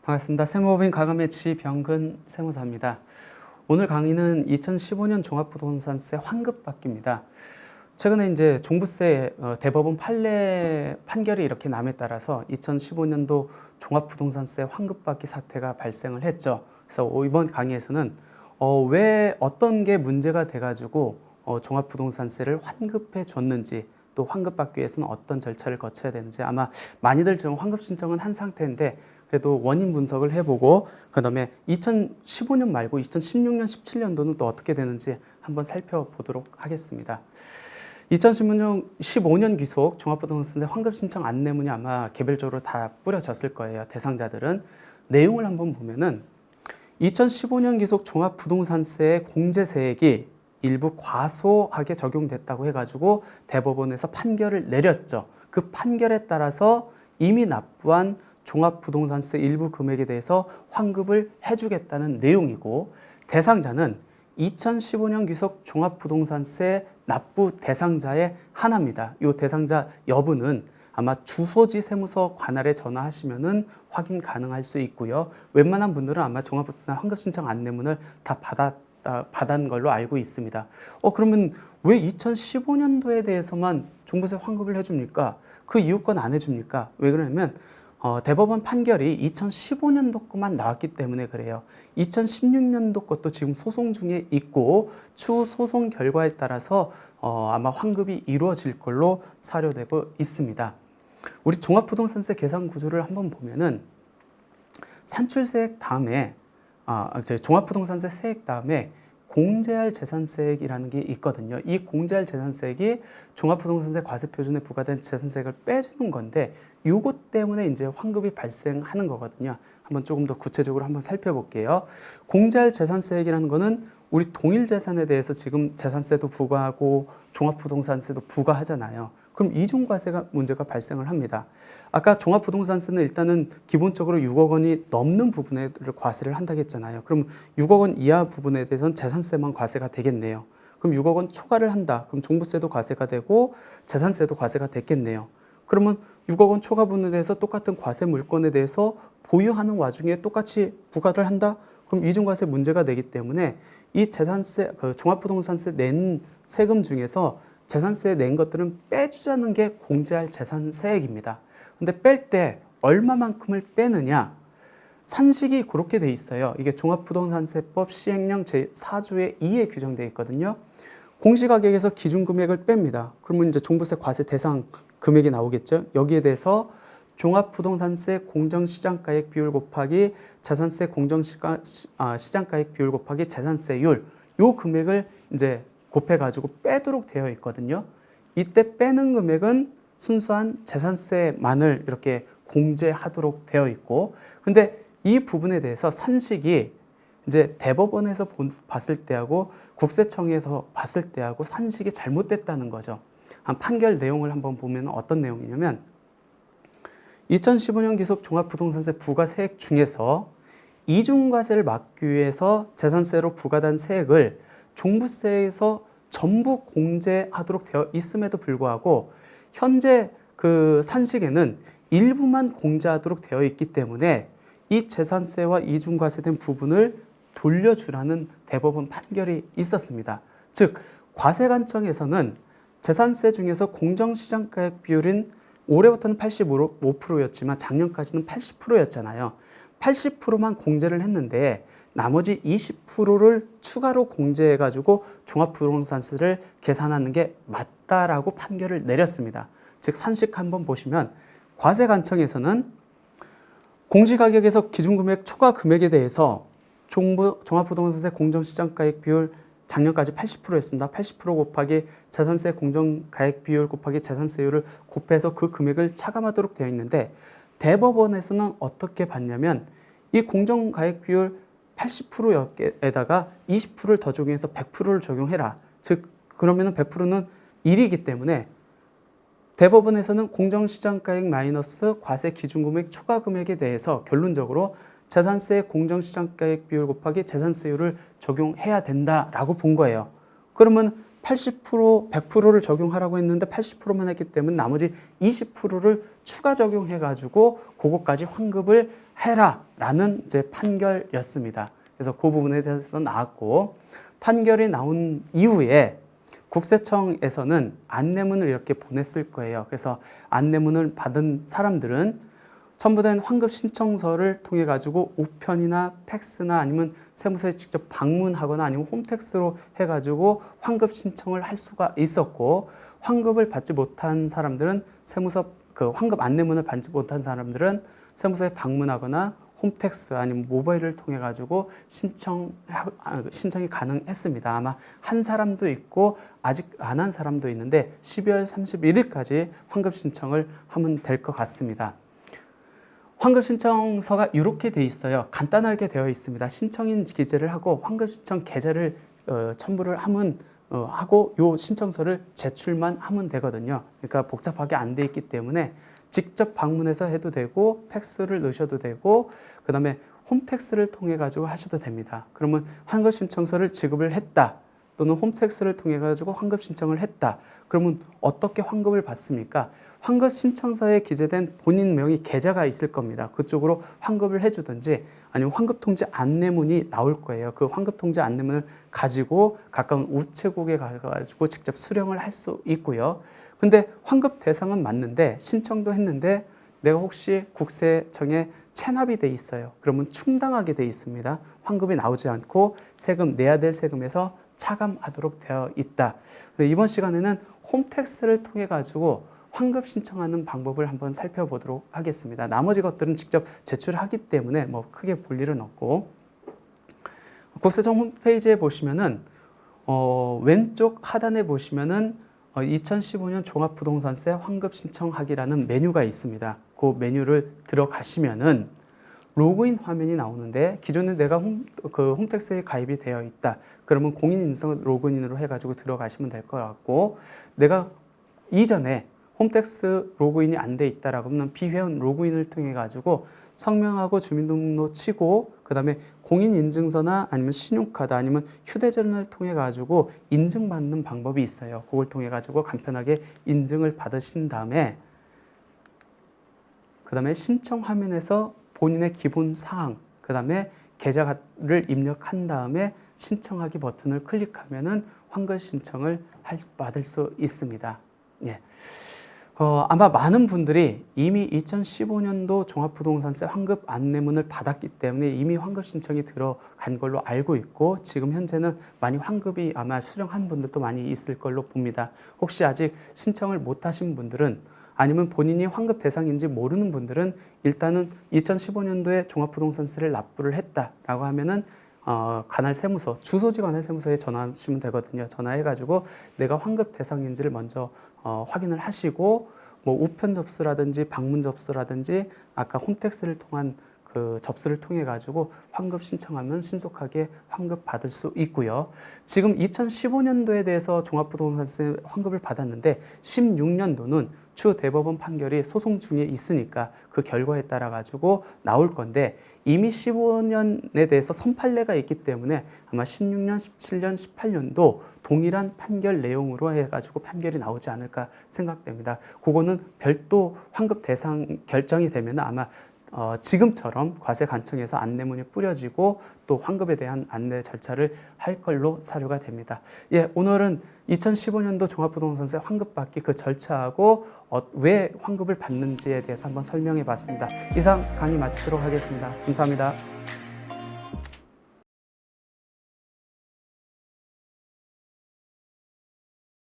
반갑습니다. 세무법인 가감의 지병근 세무사입니다. 오늘 강의는 2015년 종합부동산세 환급받기입니다. 최근에 이제 종부세 대법원 판례 판결이 이렇게 남에 따라서 2015년도 종합부동산세 환급받기 사태가 발생을 했죠. 그래서 이번 강의에서는 왜 어떤 게 문제가 돼가지고 종합부동산세를 환급해 줬는지, 또 환급받기 위해서는 어떤 절차를 거쳐야 되는지, 아마 많이들 지금 환급 신청은 한 상태인데 그래도 원인 분석을 해보고 그다음에 2015년 말고 2016년, 17년도는 또 어떻게 되는지 한번 살펴보도록 하겠습니다. 2015년 기속 종합부동산세 환급 신청 안내문이 아마 개별적으로 다 뿌려졌을 거예요. 대상자들은. 내용을 한번 보면은 2015년 기속 종합부동산세의 공제세액이 일부 과소하게 적용됐다고 해가지고 대법원에서 판결을 내렸죠. 그 판결에 따라서 이미 납부한 종합부동산세 일부 금액에 대해서 환급을 해주겠다는 내용이고, 대상자는 2015년 기속 종합부동산세 납부 대상자의 하나입니다. 이 대상자 여부는 아마 주소지 세무서 관할에 전화하시면은 확인 가능할 수 있고요. 웬만한 분들은 아마 종합부동산 환급 신청 안내문을 다 받은 걸로 알고 있습니다. 그러면 왜 2015년도에 대해서만 종부세 환급을 해줍니까? 그 이후 건 안 해줍니까? 왜 그러냐면 대법원 판결이 2015년도 것만 나왔기 때문에 그래요. 2016년도 것도 지금 소송 중에 있고 추후 소송 결과에 따라서 아마 환급이 이루어질 걸로 사료되고 있습니다. 우리 종합부동산세 계산 구조를 한번 보면은 산출세액 다음에 종합부동산세 세액 다음에 공제할 재산세액이라는 게 있거든요. 이 공제할 재산세액이 종합부동산세 과세표준에 부과된 재산세액을 빼주는 건데, 요것 때문에 이제 환급이 발생하는 거거든요. 한번 조금 더 구체적으로 한번 살펴볼게요. 공제할 재산세액이라는 거는 우리 동일재산에 대해서 지금 재산세도 부과하고 종합부동산세도 부과하잖아요. 그럼 이중과세가 문제가 발생을 합니다. 아까 종합부동산세는 일단은 기본적으로 6억 원이 넘는 부분에 과세를 한다고 했잖아요. 그럼 6억 원 이하 부분에 대해서는 재산세만 과세가 되겠네요. 그럼 6억 원 초과를 한다. 그럼 종부세도 과세가 되고 재산세도 과세가 됐겠네요. 그러면 6억 원 초과 부분에 대해서 똑같은 과세 물건에 대해서 보유하는 와중에 똑같이 부과를 한다? 그럼 이중과세 문제가 되기 때문에 이 재산세, 종합부동산세 낸 세금 중에서 재산세 낸 것들은 빼주자는 게 공제할 재산세액입니다. 근데 뺄 때 얼마만큼을 빼느냐? 산식이 그렇게 돼 있어요. 이게 종합부동산세법 시행령 제4조의 2에 규정되어 있거든요. 공시가격에서 기준금액을 뺍니다. 그러면 이제 종부세 과세 대상 금액이 나오겠죠. 여기에 대해서 종합부동산세 공정시장가액 비율 곱하기 재산세 시장가액 비율 곱하기 재산세율, 요 금액을 이제 곱해가지고 빼도록 되어 있거든요. 이때 빼는 금액은 순수한 재산세만을 이렇게 공제하도록 되어 있고, 근데 이 부분에 대해서 산식이 이제 대법원에서 봤을 때하고 국세청에서 봤을 때하고 산식이 잘못됐다는 거죠. 판결 내용을 한번 보면 어떤 내용이냐면 2015년 기속 종합부동산세 부과세액 중에서 이중과세를 막기 위해서 재산세로 부과된 세액을 종부세에서 전부 공제하도록 되어 있음에도 불구하고 현재 그 산식에는 일부만 공제하도록 되어 있기 때문에 이 재산세와 이중과세된 부분을 돌려주라는 대법원 판결이 있었습니다. 즉 과세관청에서는 재산세 중에서 공정시장가액 비율인 올해부터는 85%였지만 작년까지는 80%였잖아요. 80%만 공제를 했는데 나머지 20%를 추가로 공제해가지고 종합부동산세를 계산하는 게 맞다라고 판결을 내렸습니다. 즉 산식 한번 보시면 과세관청에서는 공시가격에서 기준금액 초과 금액에 대해서 종합부동산세 공정시장가액 비율 작년까지 80%였습니다. 80% 곱하기 재산세 공정가액 비율 곱하기 재산세율을 곱해서 그 금액을 차감하도록 되어 있는데, 대법원에서는 어떻게 봤냐면 이 공정가액 비율 80%에다가 20%를 더 적용해서 100%를 적용해라. 즉 그러면은 100%는 1이기 때문에 대법원에서는 공정시장가액 마이너스 과세 기준금액 초과 금액에 대해서 결론적으로 재산세 공정시장가액 비율 곱하기 재산세율을 적용해야 된다라고 본 거예요. 그러면 80%, 100%를 적용하라고 했는데 80%만 했기 때문에 나머지 20%를 추가 적용해가지고 그것까지 환급을 해라라는 이제 판결이었습니다. 그래서 그 부분에 대해서 나왔고, 판결이 나온 이후에 국세청에서는 안내문을 이렇게 보냈을 거예요. 그래서 안내문을 받은 사람들은 첨부된 환급 신청서를 통해 가지고 우편이나 팩스나 아니면 세무서에 직접 방문하거나 아니면 홈택스로 해가지고 환급 신청을 할 수가 있었고, 환급을 받지 못한 사람들은 세무서 그 환급 안내문을 받지 못한 사람들은 세무서에 방문하거나 홈택스 아니면 모바일을 통해 가지고 신청이 가능했습니다. 아마 한 사람도 있고 아직 안 한 사람도 있는데 12월 31일까지 환급 신청을 하면 될 것 같습니다. 환급 신청서가 이렇게 돼 있어요. 간단하게 되어 있습니다. 신청인 기재를 하고 환급 신청 계좌를 첨부를 하면 하고 요 신청서를 제출만 하면 되거든요. 그러니까 복잡하게 안 돼 있기 때문에 직접 방문해서 해도 되고 팩스를 넣으셔도 되고 그다음에 홈택스를 통해 가지고 하셔도 됩니다. 그러면 환급 신청서를 지급을 했다 또는 홈택스를 통해 가지고 환급 신청을 했다. 그러면 어떻게 환급을 받습니까? 환급 신청서에 기재된 본인 명의 계좌가 있을 겁니다. 그쪽으로 환급을 해주든지 아니면 환급 통지 안내문이 나올 거예요. 그 환급 통지 안내문을 가지고 가까운 우체국에 가가지고 직접 수령을 할 수 있고요. 근데 환급 대상은 맞는데 신청도 했는데 내가 혹시 국세청에 체납이 돼 있어요. 그러면 충당하게 돼 있습니다. 환급이 나오지 않고 세금 내야 될 세금에서 차감하도록 되어 있다. 이번 시간에는 홈택스를 통해 가지고 환급 신청하는 방법을 한번 살펴보도록 하겠습니다. 나머지 것들은 직접 제출하기 때문에 뭐 크게 볼 일은 없고, 국세청 홈페이지에 보시면은 왼쪽 하단에 보시면은 2015년 종합부동산세 환급 신청하기라는 메뉴가 있습니다. 그 메뉴를 들어가시면은 로그인 화면이 나오는데 기존에 내가 홈택스에 가입이 되어 있다. 그러면 공인인증 로그인으로 해가지고 들어가시면 될 것 같고, 내가 이전에 홈택스 로그인이 안 돼 있다라고 하면 비회원 로그인을 통해 가지고 성명하고 주민등록로 치고 그다음에 공인인증서나 아니면 신용카드 아니면 휴대전화를 통해 가지고 인증받는 방법이 있어요. 그걸 통해 가지고 간편하게 인증을 받으신 다음에 그다음에 신청 화면에서 본인의 기본 사항 그다음에 계좌를 입력한 다음에 신청하기 버튼을 클릭하면은 환급 신청을 받을 수 있습니다. 예. 아마 많은 분들이 이미 2015년도 종합부동산세 환급 안내문을 받았기 때문에 이미 환급 신청이 들어간 걸로 알고 있고 지금 현재는 많이 환급이 아마 수령한 분들도 많이 있을 걸로 봅니다. 혹시 아직 신청을 못 하신 분들은 아니면 본인이 환급 대상인지 모르는 분들은 일단은 2015년도에 종합부동산세를 납부를 했다라고 하면은 관할 세무서, 주소지 관할 세무서에 전화하시면 되거든요. 전화해가지고 내가 환급 대상인지를 먼저 확인을 하시고 뭐 우편 접수라든지 방문 접수라든지 아까 홈택스를 통한 그 접수를 통해 가지고 환급 신청하면 신속하게 환급 받을 수 있고요. 지금 2015년도에 대해서 종합부동산세 환급을 받았는데 16년도는 추후 대법원 판결이 소송 중에 있으니까 그 결과에 따라 가지고 나올 건데 이미 15년에 대해서 선판례가 있기 때문에 아마 16년, 17년, 18년도 동일한 판결 내용으로 해가지고 판결이 나오지 않을까 생각됩니다. 그거는 별도 환급 대상 결정이 되면 아마 지금처럼 과세관청에서 안내문이 뿌려지고 또 환급에 대한 안내 절차를 할 걸로 사료가 됩니다. 예, 오늘은 2015년도 종합부동산세 환급받기 그 절차하고 왜 환급을 받는지에 대해서 한번 설명해 봤습니다. 이상 강의 마치도록 하겠습니다. 감사합니다.